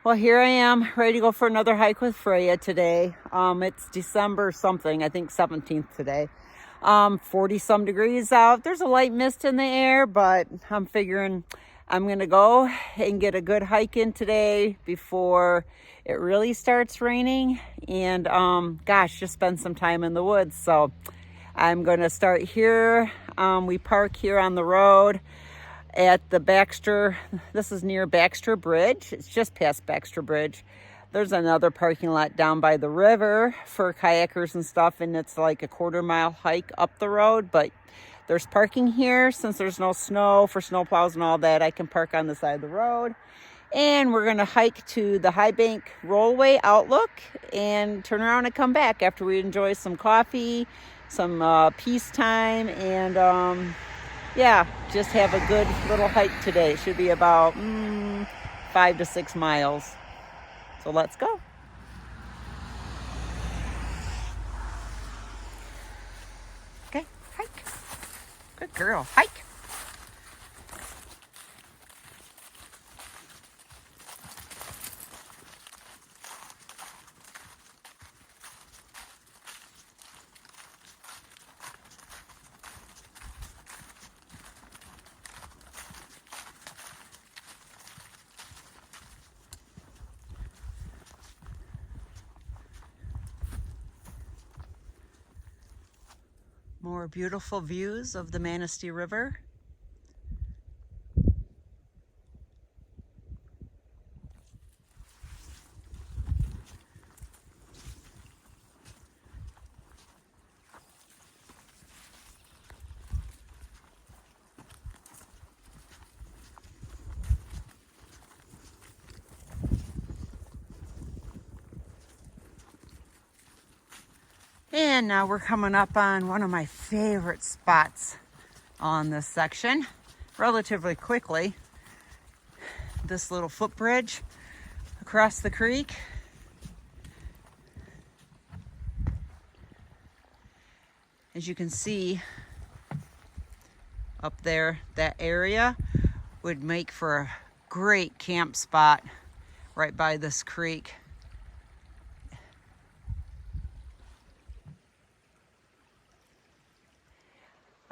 Well, here I am, ready to go for another hike with Freya today. It's December something, I think 17th today. 40 some degrees out. There's a light mist in the air, but I'm figuring I'm gonna go and get a good hike in today before it really starts raining. And gosh, just spend some time in the woods. So I'm gonna start here. We park here on the road at the Baxter, this is near Baxter Bridge. It's just past Baxter Bridge. There's another parking lot down by the river for kayakers and stuff, and it's like a quarter-mile hike up the road, but there's parking here. Since there's no snow for snowplows and all that, I can park on the side of the road. And we're gonna hike to the Highbank Rollway outlook and turn around and come back after we enjoy some coffee, some peace time, and yeah, just have a good little hike today. It should be about 5 to 6 miles. So let's go. Okay, hike. Good girl, hike. More beautiful views of the Manistee River. And now we're coming up on one of my favorite spots on this section relatively quickly. This little footbridge across the creek. As you can see up there, that area would make for a great camp spot right by this creek.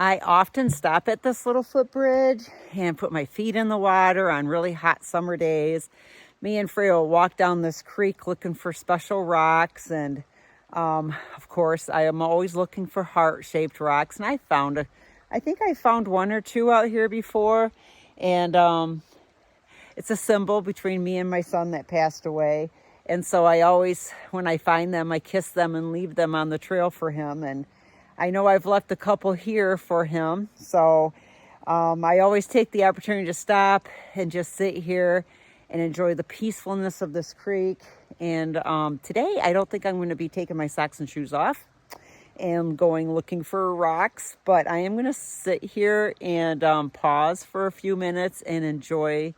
I often stop at this little footbridge and put my feet in the water on really hot summer days. Me and Freya will walk down this creek looking for special rocks, and of course I am always looking for heart-shaped rocks, and I think I found one or two out here before, and it's a symbol between me and my son that passed away. And so I always, when I find them, I kiss them and leave them on the trail for him. And I know I've left a couple here for him, so I always take the opportunity to stop and just sit here and enjoy the peacefulness of this creek. And today, I don't think I'm going to be taking my socks and shoes off and going looking for rocks, but I am going to sit here and pause for a few minutes and enjoy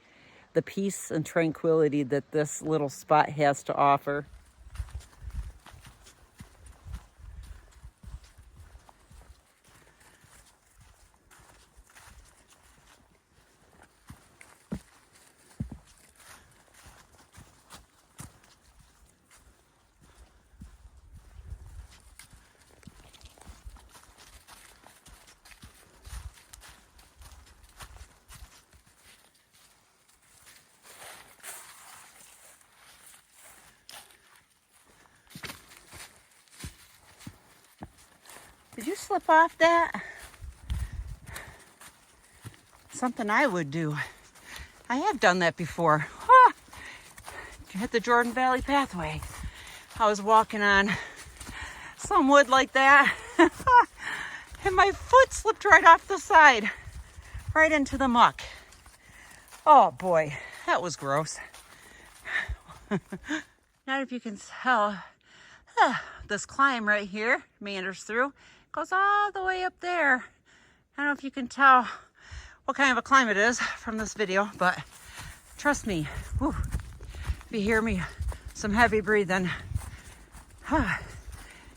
the peace and tranquility that this little spot has to offer. Did you slip off that? Something I would do. I have done that before. Ah, hit the Jordan Valley pathway. I was walking on some wood like that, and my foot slipped right off the side, right into the muck. Oh boy, that was gross. Not if you can tell, this climb right here meanders through. Goes all the way up there. I don't know if you can tell what kind of a climb it is from this video, but trust me, whew, if you hear me some heavy breathing,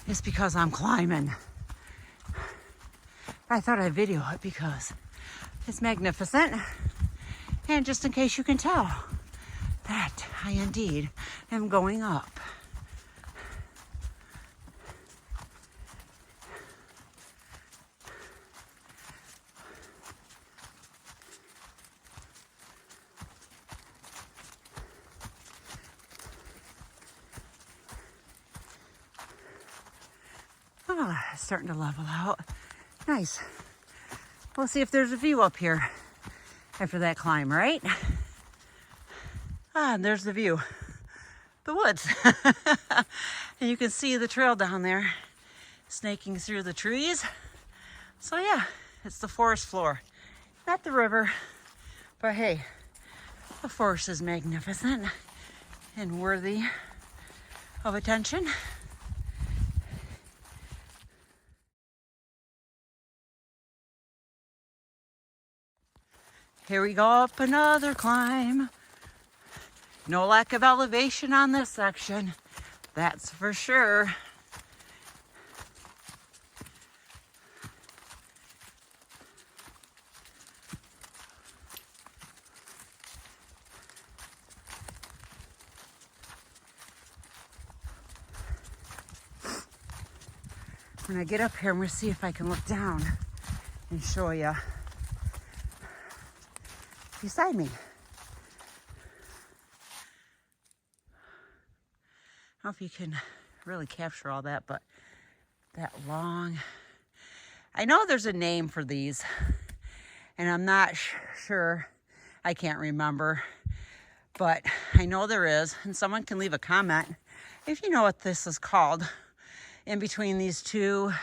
it's because I'm climbing. I thought I'd video it because it's magnificent. And just in case you can tell, that I indeed am going up. Oh, it's starting to level out. Nice. We'll see if there's a view up here after that climb, right? Ah, and there's the view. The woods. And you can see the trail down there snaking through the trees. So yeah, it's the forest floor. Not the river, but hey, the forest is magnificent and worthy of attention. Here we go up another climb. No lack of elevation on this section, that's for sure. When I get up here, I'm going to see if I can look down and show you beside me. I don't know if you can really capture all that, but that long, I know there's a name for these, and I'm not sure, I can't remember, but I know there is, and someone can leave a comment if you know what this is called. In between these two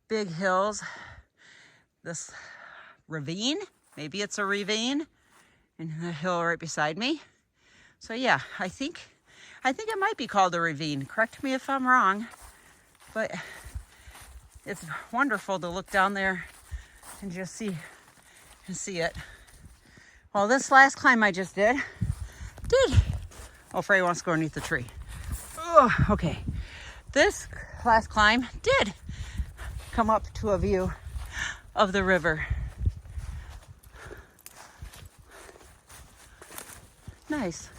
big hills, this ravine, maybe it's a ravine, and the hill right beside me. So yeah, I think it might be called a ravine. Correct me if I'm wrong, but it's wonderful to look down there and just see it. Well, this last climb I just did, oh, Frey wants to go underneath the tree. Oh, okay. This last climb did come up to a view of the river. Nice.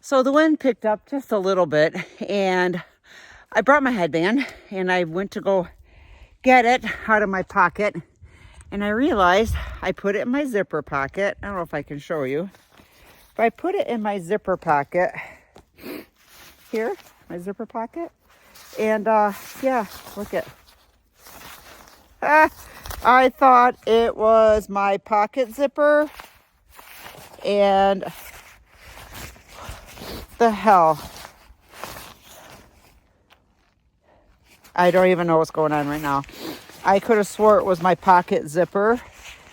So the wind picked up just a little bit, and I brought my headband and I went to go get it out of my pocket, and I realized I put it in my zipper pocket. I don't know if I can show you, but I put it in my zipper pocket here, my zipper pocket. And yeah, look at, I thought it was my pocket zipper, and the hell, I don't even know what's going on right now. I could have swore it was my pocket zipper,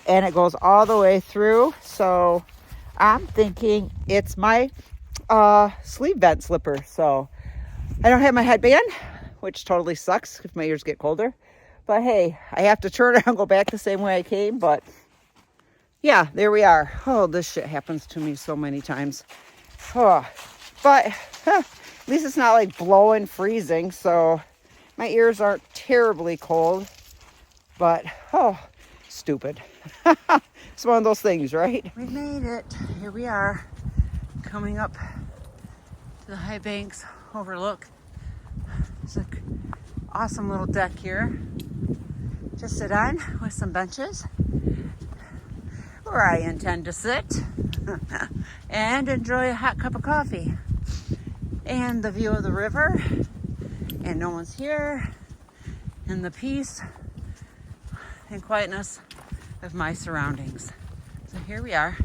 and it goes all the way through, so I'm thinking it's my sleeve vent slipper. So I don't have my headband, which totally sucks if my ears get colder. But hey, I have to turn around and go back the same way I came. But yeah, there we are. Oh, this shit happens to me so many times. Oh, but at least it's not like blowing, freezing. So my ears aren't terribly cold. But, oh, stupid. It's one of those things, right? We made it. Here we are, coming up to the Highbanks overlook. It's an awesome little deck here. Just sit on with some benches where I intend to sit and enjoy a hot cup of coffee and the view of the river, and no one's here, and the peace and quietness of my surroundings. So here we are.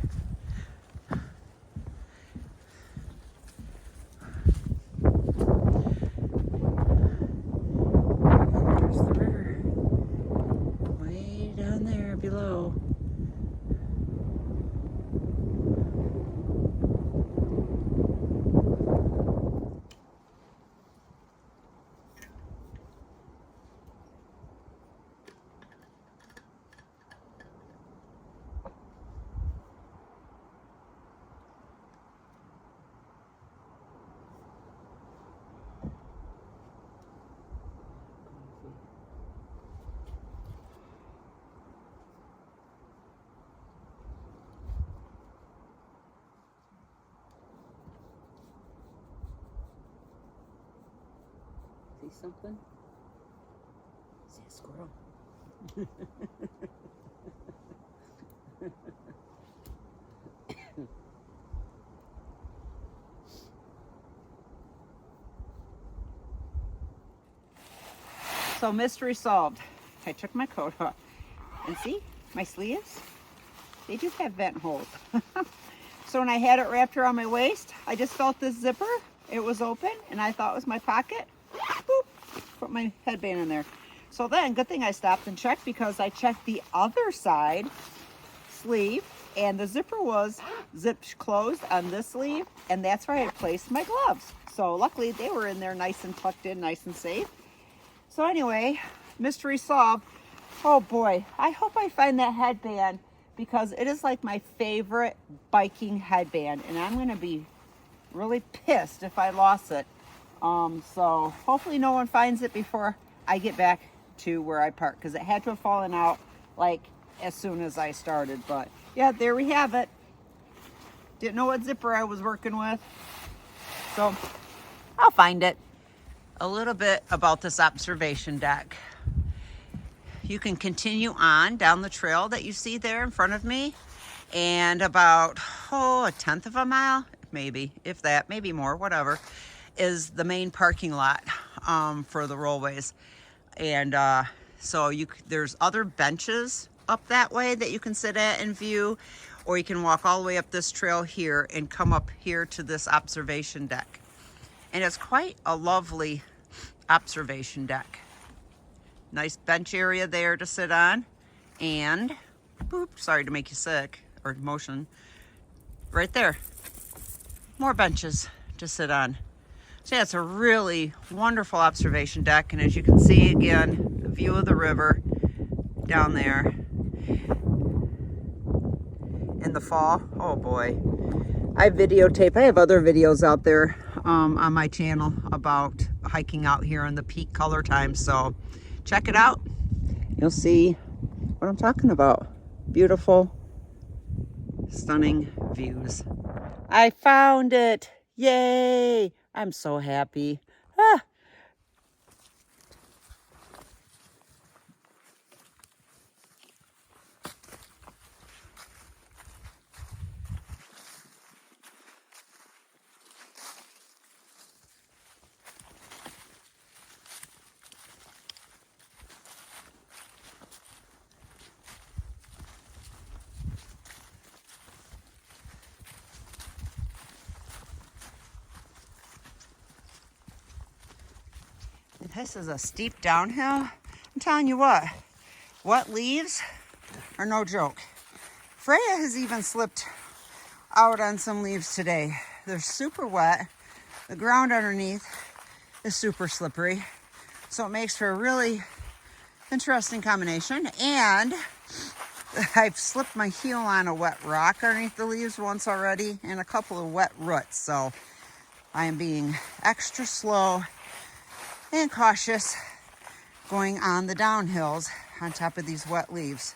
There's the river way down there below. See something? See a squirrel? So mystery solved. I took my coat off. And see, my sleeves, they do have vent holes. So when I had it wrapped around my waist, I just felt this zipper. It was open and I thought it was my pocket. Boop, put my headband in there. So then, good thing I stopped and checked, because I checked the other side sleeve and the zipper was zipped closed on this sleeve, and that's where I had placed my gloves. So luckily they were in there nice and tucked in, nice and safe. So anyway, mystery solved. Oh boy, I hope I find that headband, because it is like my favorite biking headband, and I'm gonna be really pissed if I lost it. So hopefully no one finds it before I get back to where I parked, because it had to have fallen out like as soon as I started. But yeah, there we have it. Didn't know what zipper I was working with, so I'll find it. A little bit about this observation deck. You can continue on down the trail that you see there in front of me, and about a 1/10 of a mile, maybe, if that, maybe more, whatever, is the main parking lot for the rollways. And so there's other benches up that way that you can sit at and view, or you can walk all the way up this trail here and come up here to this observation deck. And it's quite a lovely observation deck. Nice bench area there to sit on, and boop, sorry to make you sick or motion, right there, more benches to sit on. So yeah, it's a really wonderful observation deck, and as you can see, again, the view of the river down there in the fall. Oh boy, I have other videos out there on my channel about hiking out here in the peak color time, so check it out. You'll see what I'm talking about. Beautiful, stunning views. I found it. Yay! I'm so happy. Ah. This is a steep downhill. I'm telling you what, wet leaves are no joke. Freya has even slipped out on some leaves today. They're super wet. The ground underneath is super slippery. So it makes for a really interesting combination. And I've slipped my heel on a wet rock underneath the leaves once already, and a couple of wet roots. So I am being extra slow and cautious going on the downhills on top of these wet leaves,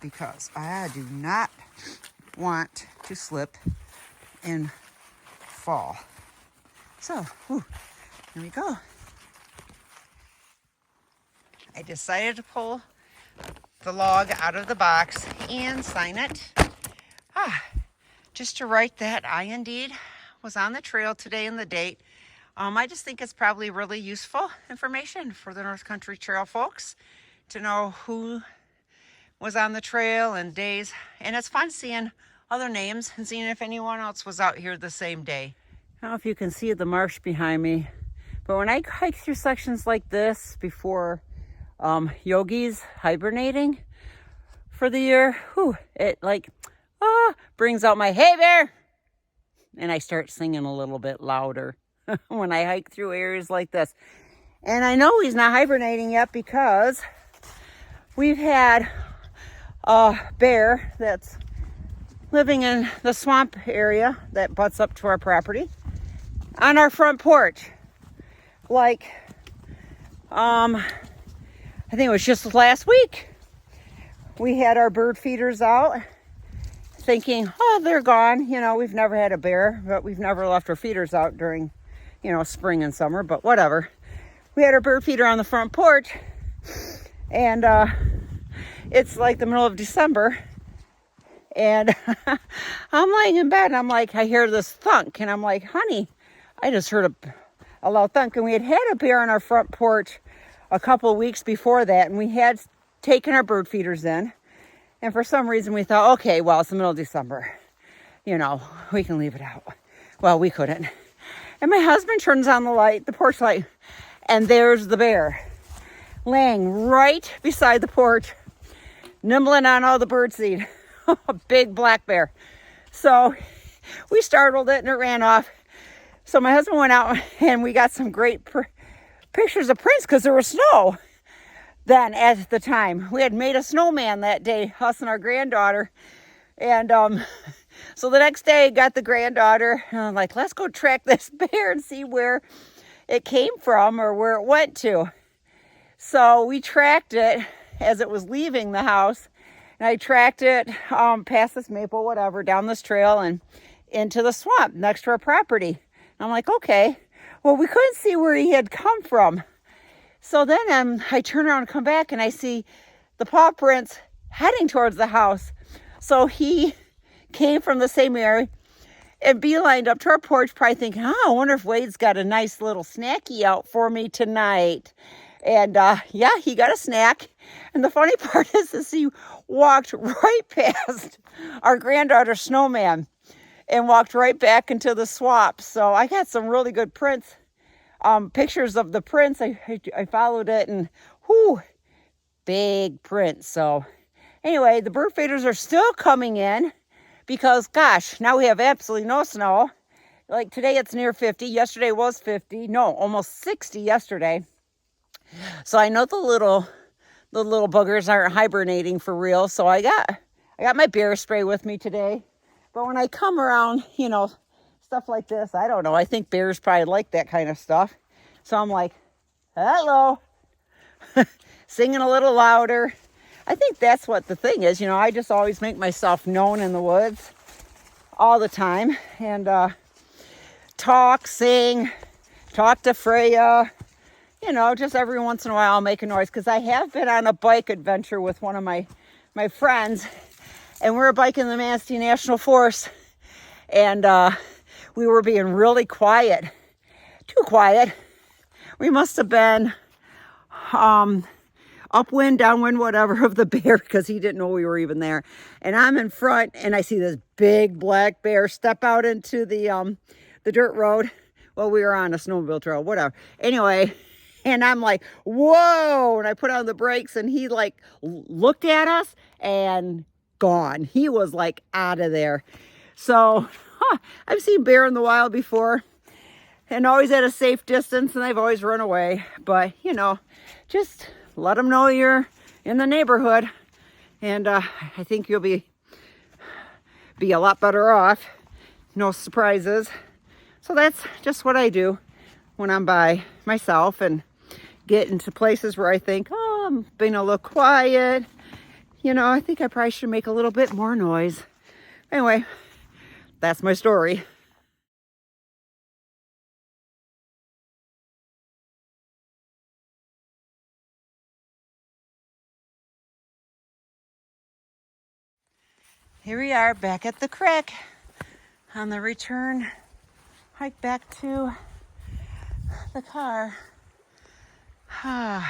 because I do not want to slip and fall. So, here we go. I decided to pull the log out of the box and sign it. Just to write that I indeed was on the trail today and the date. I just think it's probably really useful information for the North Country Trail folks to know who was on the trail and days. And it's fun seeing other names and seeing if anyone else was out here the same day. I don't know if you can see the marsh behind me, but when I hike through sections like this before Yogi's hibernating for the year, it brings out my hey bear, and I start singing a little bit louder when I hike through areas like this. And I know he's not hibernating yet, because we've had a bear that's living in the swamp area that butts up to our property on our front porch. Like, I think it was just last week. We had our bird feeders out thinking, they're gone. We've never had a bear, but we've never left our feeders out during, spring and summer, but whatever. we had our bird feeder on the front porch, and it's like the middle of December, and I'm laying in bed, and I'm like, I hear this thunk, and I'm like, honey, I just heard a loud thunk. And we had a bear on our front porch a couple of weeks before that, and we had taken our bird feeders in, and for some reason we thought, okay, well, it's the middle of December, you know, we can leave it out. Well, we couldn't. And my husband turns on the light, the porch light, and there's the bear laying right beside the porch, nibbling on all the bird seed. A big black bear. So we startled it and it ran off. So my husband went out and we got some great pictures of prints because there was snow then at the time. We had made a snowman that day, us and our granddaughter. And so the next day, got the granddaughter, and I'm like, let's go track this bear and see where it came from or where it went to. So we tracked it as it was leaving the house, and I tracked it past this maple, whatever, down this trail and into the swamp next to our property. And I'm like, okay, well, we couldn't see where he had come from. So then I turn around and come back, and I see the paw prints heading towards the house. So he came from the same area and beelined up to our porch, probably thinking, oh, I wonder if Wade's got a nice little snacky out for me tonight. And yeah, he got a snack. And the funny part is he walked right past our granddaughter's snowman and walked right back into the swamp. So I got some really good prints, pictures of the prints. I followed it, and whoo, big prints. So anyway, the bird feeders are still coming in because, gosh, now we have absolutely no snow. Like today it's near 50. Yesterday was 50. No, almost 60 yesterday. So I know the little buggers aren't hibernating for real. So I got my bear spray with me today. But when I come around, you know, stuff like this, I don't know. I think bears probably like that kind of stuff. So I'm like, hello, singing a little louder. I think that's what the thing is. You know, I just always make myself known in the woods all the time, and talk, sing, talk to Freya. You know, just every once in a while I'll make a noise, because I have been on a bike adventure with one of my friends, and we were biking the Manistee National Forest, and we were being really quiet, too quiet. We must have been upwind, downwind, whatever of the bear, because he didn't know we were even there. And I'm in front, and I see this big black bear step out into the dirt road. Well, we were on a snowmobile trail, whatever. Anyway, and I'm like, whoa, and I put on the brakes, and he like looked at us and gone. He was like out of there. So I've seen bear in the wild before, and always at a safe distance, and they've always run away. But you know, just let them know you're in the neighborhood, and I think you'll be a lot better off. No surprises. So that's just what I do when I'm by myself and get into places where I think, oh, I'm being a little quiet. You know, I think I probably should make a little bit more noise. Anyway, that's my story. Here we are back at the creek on the return hike back to the car. I'm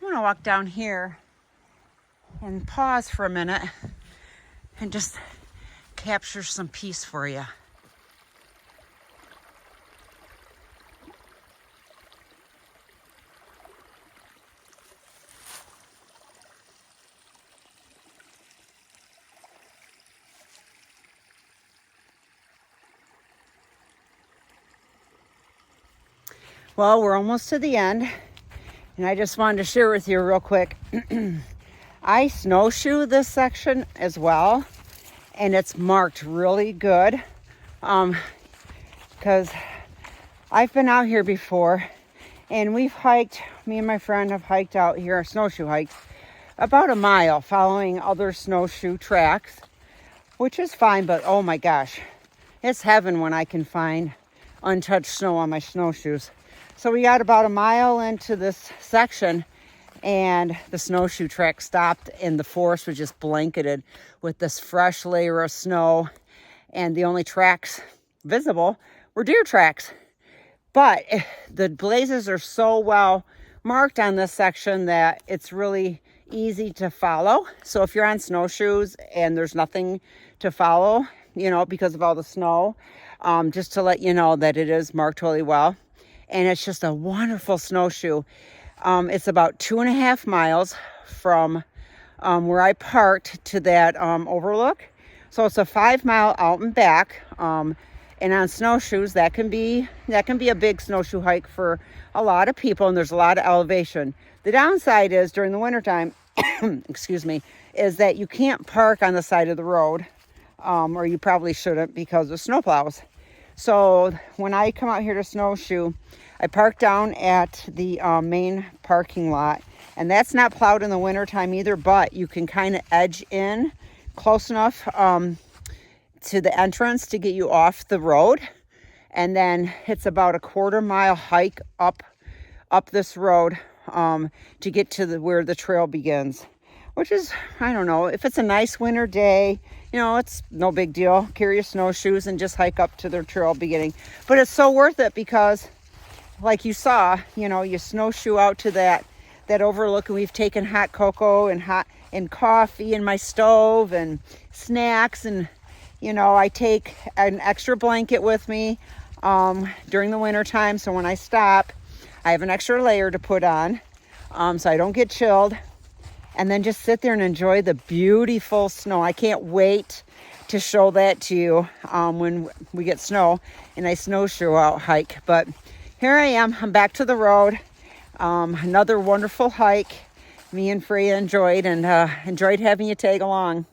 going to walk down here and pause for a minute and just capture some peace for you. Well, we're almost to the end, and I just wanted to share with you real quick. I snowshoe this section as well, and it's marked really good because I've been out here before, and we've hiked, me and my friend have hiked out here, snowshoe hikes, about a mile following other snowshoe tracks, which is fine, but oh my gosh, it's heaven when I can find untouched snow on my snowshoes. So we got about a mile into this section, and the snowshoe track stopped, and the forest was just blanketed with this fresh layer of snow, and the only tracks visible were deer tracks. But the blazes are so well marked on this section that it's really easy to follow. So if you're on snowshoes and there's nothing to follow, because of all the snow, just to let you know that it is marked really well. And it's just a wonderful snowshoe. It's about 2.5 miles from where I parked to that overlook. So it's a 5-mile out and back. And on snowshoes, that can be a big snowshoe hike for a lot of people, and there's a lot of elevation. The downside is during the wintertime, excuse me, is that you can't park on the side of the road, or you probably shouldn't because of snowplows. So when I come out here to snowshoe, I park down at the main parking lot, and that's not plowed in the wintertime either, but you can kind of edge in close enough to the entrance to get you off the road. And then it's about a 1/4 mile hike up this road to get to where the trail begins, which is, I don't know, if it's a nice winter day, it's no big deal. Carry your snowshoes and just hike up to the trail beginning. But it's so worth it because, like you saw, you snowshoe out to that overlook, and we've taken hot cocoa and coffee in my stove and snacks, and I take an extra blanket with me during the winter time, so when I stop, I have an extra layer to put on so I don't get chilled, and then just sit there and enjoy the beautiful snow. I can't wait to show that to you when we get snow and I snowshoe out hike. But here I am. I'm back to the road. Another wonderful hike me and Freya enjoyed, and enjoyed having you tag along.